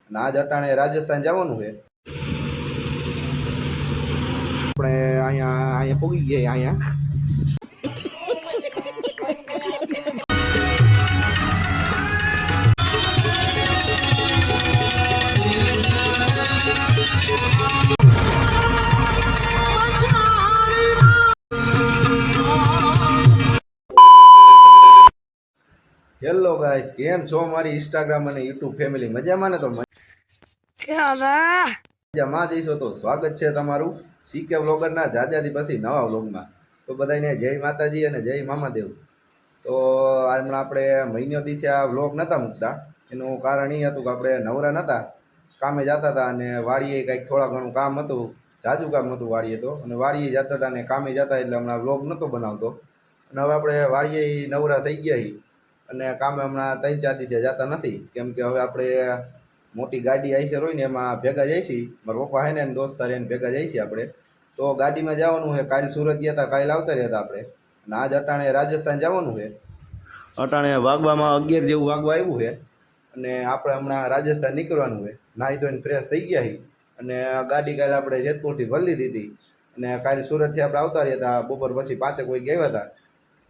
અને આજ અટાણે રાજસ્થાન જવાનું છે. આપણે અહીંયા પૂગી ગયા અહીંયા. હેલો ગાઈસ, કેમ છો મારી ઇન્સ્ટાગ્રામ અને યુટ્યુબ ફેમિલી? મજામાં ને? તો મજામાં જઈશો તો સ્વાગત છે તમારું સીકે વ્લોગરના જાજાથી પછી નવા વ્લોગમાં. તો બધાને જય માતાજી અને જય મામાદેવ. તો હમણાં આપણે મહિનોથી આ વ્લોગ નહોતા મૂકતા. એનું કારણ એ હતું કે આપણે નવરા નહોતા, કામે જતા હતા અને વાડીએ કંઈક થોડા ઘણું કામ હતું, જાજુ કામ હતું વાડીએ તો, અને વાડીએ જતા હતા અને કામે જતા એટલે હમણાં વ્લોગ નહોતો બનાવતો. અને હવે આપણે વાડીએ નવરા થઈ ગયા અને કામે હમણાં 3-4 દિવસે જતા નથી, કેમ કે હવે આપણે મોટી ગાડી આઈસર હોય ને એમાં ભેગા જઈશી. મારા પપ્પા હે ને દોસ્તાર એને ભેગા જઈશી આપણે. તો ગાડીમાં જવાનું છે. કાલ સુરત ગયા હતા, કાલ આવતા રહ્યા હતા આપણે. અને આજ અટાણે રાજસ્થાન જવાનું છે. અટાણે વાગવામાં 11 જેવું વાગવા આવ્યું છે અને આપણે હમણાં રાજસ્થાન નીકળવાનું છે. નાહી ધોઈને ફ્રેશ થઈ ગયા છીએ અને ગાડી કાલે આપણે જેતપુરથી ભરી લીધી હતી અને કાલે સુરતથી આપણે આવતા રહ્યા હતા. બપોર પછી 5 વાગે ગયા હતા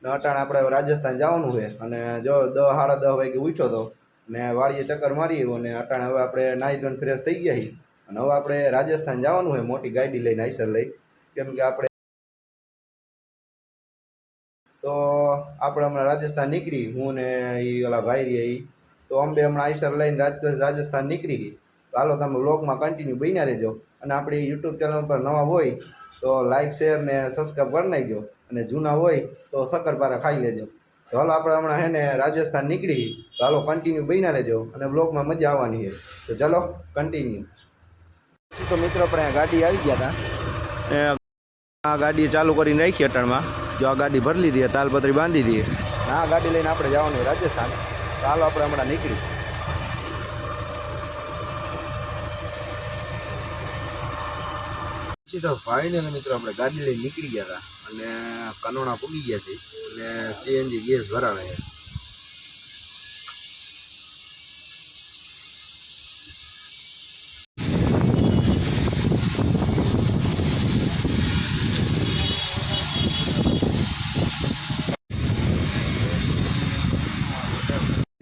ને અટાણે આપણે રાજસ્થાન જવાનું છે. અને જો 10-10:30 વાગે ઉઠ્યો હતો ને વાડીએ ચક્કર મારી આવ્યો અને અટાણે હવે આપણે નાહી ધોઈને ફ્રેશ થઈ ગયા છીએ અને હવે આપણે રાજસ્થાન જવાનું છે મોટી ગાડી લઈને, આઈસર લઈ. કેમ કે આપણે હમણાં રાજસ્થાન નીકળી, હું ને એ ઓલા ભાઈ રહ્યા એ તો અંબે હમણાં આઈસર લઈને રાજસ્થાન નીકળી ગઈ. તો હાલો તમે વ્લોગમાં કન્ટિન્યુ બન્યા રહેજો. અને આપણી યુટ્યુબ ચેનલ પર નવા હોય તો લાઇક, શેર ને સબસ્ક્રાઈબ કરી નાખજો. અને જૂના હોય તો શક્કરપારા ખાઈ લેજો. તો હાલો આપણે હમણાં હે ને રાજસ્થાન નીકળી, તો હાલો કન્ટિન્યુ બન્યા રહેજો અને વ્લોગમાં મજા આવવાની છે. તો ચાલો કન્ટિન્યુ. તો મિત્રો આપણે ગાડી આવી ગયા હતા, આ ગાડી ચાલુ કરીને રાખી અટાણમાં. જો આ ગાડી ભરી લીધી, તાલપત્રી બાંધી દીધી. આ ગાડી લઈને આપણે જવાનું રાજસ્થાન. ચાલો આપણે હમણાં નીકળી. તો ફાઇનલ મિત્રો આપણે ગાડી લઈને નીકળી ગયા હતા અને કનોણા પૂગી ગયા છે અને સીએનજી ગેસ ભરાવે છે.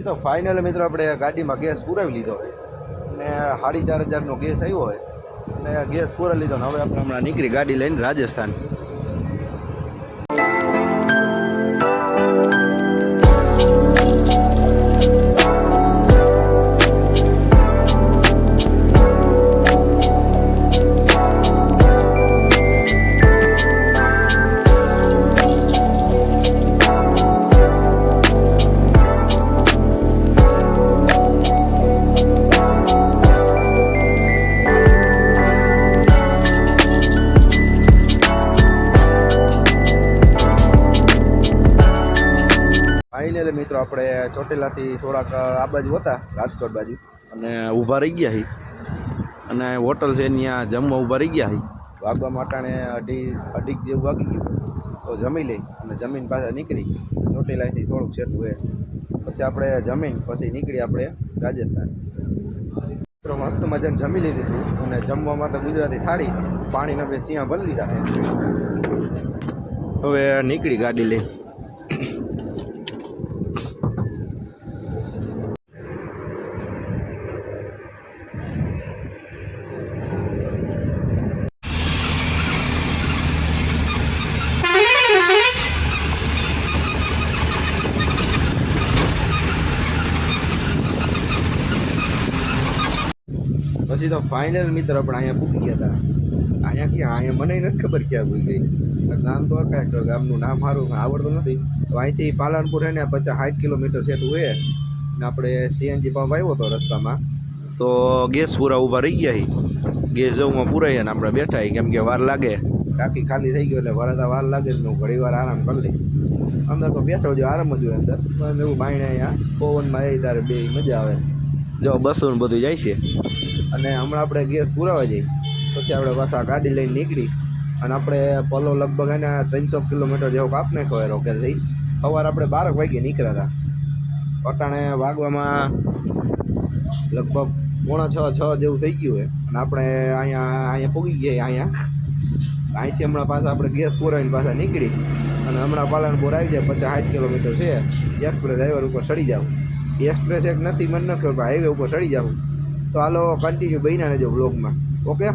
તો ફાઇનલ મિત્રો આપણે ગાડીમાં ગેસ પુરાવી લીધો અને 4,500નો ગેસ આવ્યો હોય અને ગેસ પૂરા લીધો ને હવે આપણે હમણાં નીકળી ગાડી લઈને રાજસ્થાન. ફાઇનલી મિત્રો આપણે ચોટીલાથી થોડાક આ બાજુ હતા, રાજકોટ બાજુ, અને ઊભા રહી ગયા છીએ અને હોટલ છે ત્યાં જમવા ઊભા રહી ગયા છીએ. વાગવા માટાણે અઢી જેવું વાગી ગયું તો જમી લઈ અને જમીન પાછા નીકળી. ચોટીલાથી થોડુંક સેટું હોય પછી આપણે જમીન પછી નીકળી આપણે રાજસ્થાન. મિત્રો મસ્ત મજાને જમી લીધું હતું અને જમવામાં તો ગુજરાતી થાળી, પાણીના 2 સિંહા ભરી લીધા છે. હવે નીકળી ગાડી લઈ. પછી તો ફાઇનલ મિત્રો આપણે અહીંયા પૂકી ગયા હતા. અહીંયા મને નથી ખબર ક્યાં ભૂલી ગઈ. નામ તો કાંઈક ગામનું નામ સારું આવડતું નથી. તો અહીંથી પાલનપુર એને 50-60 કિલોમીટર સેટું હોય ને આપણે સીએનજી પંપ આવ્યો હતો રસ્તામાં તો ગેસ પૂરા ઊભા રહી ગયા છીએ. ગેસ જવામાં પૂરાઈએ ને આપણે બેઠા કેમ કે વાર લાગે, ટાંકી ખાલી થઈ ગયો એટલે વરાતા વાર લાગે જ ને ઘણી વાર આરામ કરી લઈ. અંદર તો બેઠો જો આરામ જ હોય અંદર, પણ એવું બાયણે અહીંયા પવનમાં એ તારે બે મજા આવે. જો બસોનું બધું જાય છે અને હમણાં આપણે ગેસ પુરાવા જઈએ પછી આપણે પાછા ગાડી લઈને નીકળી અને આપણે પલો લગભગ એને 300 કિલોમીટર જેવો કાપ નાખ્યો હોય રોકેલથી. સવારે આપણે 12 વાગે નીકળ્યા હતા. અટાણે વાગવામાં લગભગ 6:30 જેવું થઈ ગયું હોય અને આપણે અહીંયા પૂગી ગયા અહીંથી હમણાં પાછા આપણે ગેસ પુરાવીને પાછા નીકળી અને હમણાં પાલનપુર આવી જાય 50-60 કિલોમીટર છે. એક્સપ્રેસ હાઈવે ઉપર ચડી જાવ. એક્સપ્રેસ એક નથી મને નથી ખબર, હાઈવે ઉપર ચડી જાવ. તો હાલો કન્ટિન્યુ બન્યા રહેજો બ્લોગમાં. ઓકે.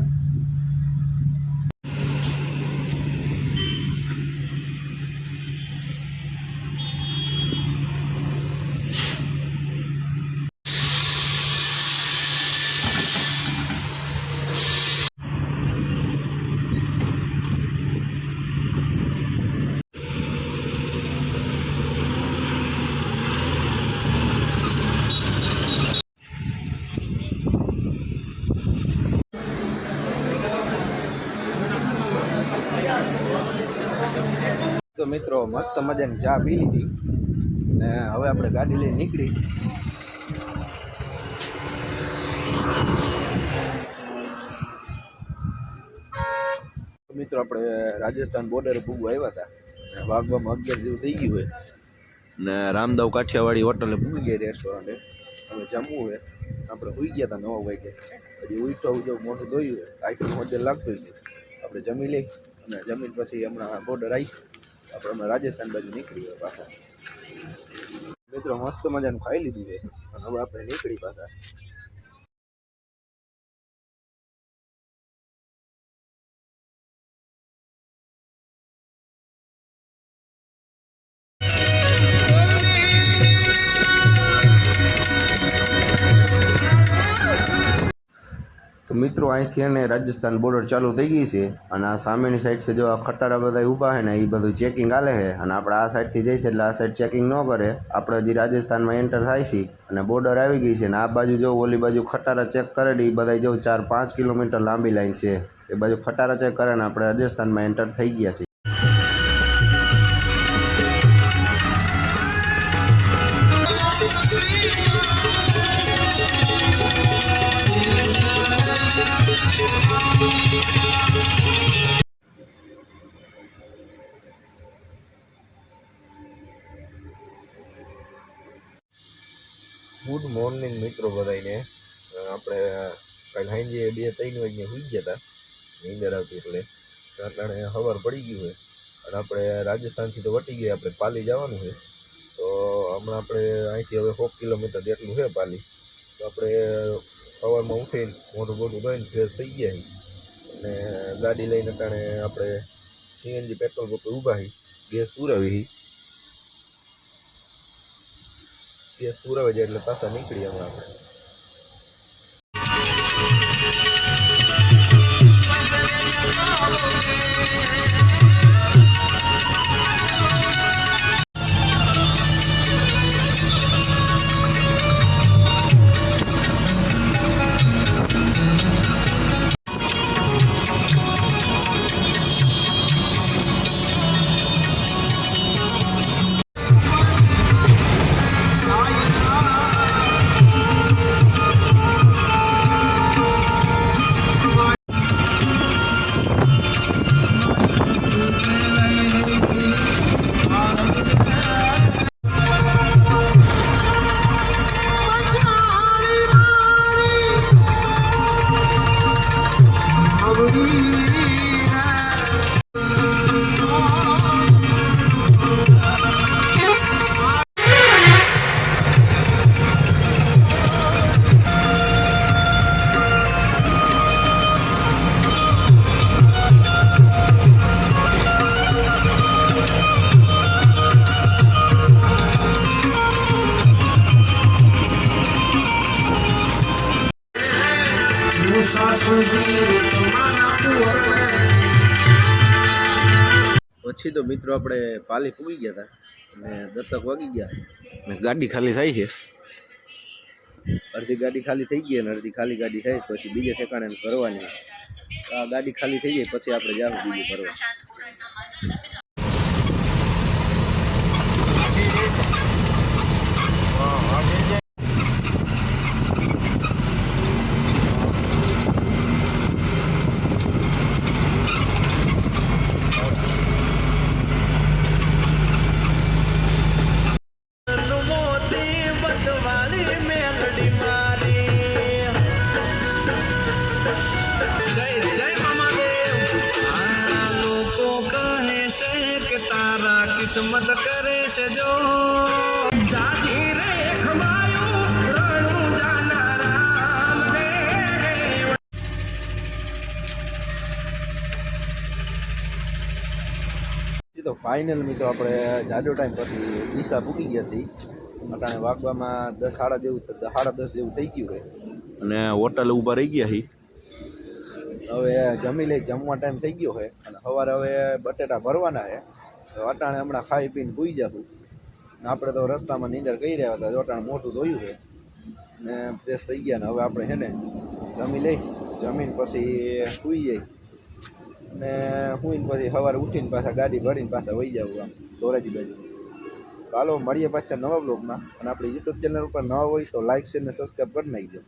તો મિત્રો મસ્ત મજાની ચા પી લીધી ને હવે આપણે ગાડી લઈને નીકળી. મિત્રો આપણે રાજસ્થાન બોર્ડર પૂગવા આવ્યા હતા ને વાગવામાં 11 જેવું થઈ ગયું હોય ને રામદાવ કાઠિયાવાડી હોટલે પૂગી ગઈ રેસ્ટોરન્ટે. હવે જમવું હોય આપણે સુઈ ગયા હતા 9 વાગે. હજી ઉઠવું જેવું મોટું ધોયું હોય આઈટમ હોટેલ લાગતું હોય આપણે જમી લઈ અને જમીન પછી હમણાં બોર્ડર આવી આપણે હમણાં રાજસ્થાન બાજુ નીકળી ગયા પાછા. મિત્રો મસ્ત મજાનું ખાઈ લીધું છે અને હવે આપણે નીકળી પાછા. તો મિત્રો અહીંથી અને રાજસ્થાન બોર્ડર ચાલુ થઈ ગઈ છે અને આ સામેની સાઈડ છે જો આ ખટારા બધા ઊભા છે ને એ બધું ચેકિંગ હાલે છે અને આપણે આ સાઈડથી જઈશે એટલે આ સાઈડ ચેકિંગ ન કરે. આપણે હજી રાજસ્થાનમાં એન્ટર થાય છે અને બોર્ડર આવી ગઈ છે અને આ બાજુ જો ઓલી બાજુ ખટારા ચેક કરે ને એ બધા જો 4-5 કિલોમીટર લાંબી લાઈન છે. એ બાજુ ખટારા ચેક કરે ને આપણે રાજસ્થાનમાં એન્ટર થઈ ગયા છીએ. ગુડ મોર્નિંગ મિત્રો બધાને. આપણે કાલે સાંજે 2-3 વાગે સુઈ ગયા હતા નીંદર આવતી એટલે અટાણે સવાર પડી ગયું હોય અને આપણે રાજસ્થાનથી તો વટી ગયા આપણે પાલી જવાનું છે. તો હમણાં આપણે અહીંથી હવે 100 કિલોમીટર જેટલું છે પાલી. તો આપણે સવારમાં ઉઠીને મોટું ધોઈને ફ્રેશ થઈ ગયા અને ગાડી લઈને અટાણે આપણે સીએનજી પેટ્રોલ પંપે ઊભા ગેસ પુરાવી. ગેસ પુરાવે જાય એટલે પાછા નીકળી હમણાં આપણે. પછી તો મિત્રો આપણે પાલી પૂગી ગયા હતા અને 10 વાગી ગયા અને ગાડી ખાલી થાય છે. અડધી ગાડી ખાલી થઈ ગઈ અને અડધી ખાલી ગાડી થાય પછી બીજે ઠેકાણે કરવાની. આ ગાડી ખાલી થઈ જાય પછી આપણે જાવ બીજું કરવા. કિસ્મત કરે છે જો જાજી રે ખમાયું રણું જાના રામ રે તો ફાઇનલ મિત્રો આપણે જાજો ટાઈમ પછી ડીસા પૂકી ગયા છીએ અટાણે વાગવામાં 10 સાડા 10 જેવું થઈ ગયું છે અને હોટલ ઊભા રહી ગયા છીએ હવે જમી લઈ જમવા ટાઈમ થઈ ગયો છે અને સવારે હવે બટેટા ભરવાના છે તો અટાણે હમણાં ખાઈ પીને સૂઈ જશું ને આપણે તો રસ્તામાં નીંદર કરી રહ્યા હતા અટાણે મોટું ધોયું છે ને ફ્રેશ થઈ ગયા ને હવે આપણે છે ને જમી લઈ જમીન પછી સૂઈ જઈ ને સૂઈને પછી સવારે ઉઠીને પાછા ગાડી ભરીને પાછા વહી જવું આમ ધોરાજી બાજુ ચાલો મળીએ પાછા નવા બ્લોગમાં અને આપણી યુટ્યુબ ચેનલ ઉપર નવા હોય તો લાઇક શેર ને સબસ્ક્રાઈબ કરી નાખજો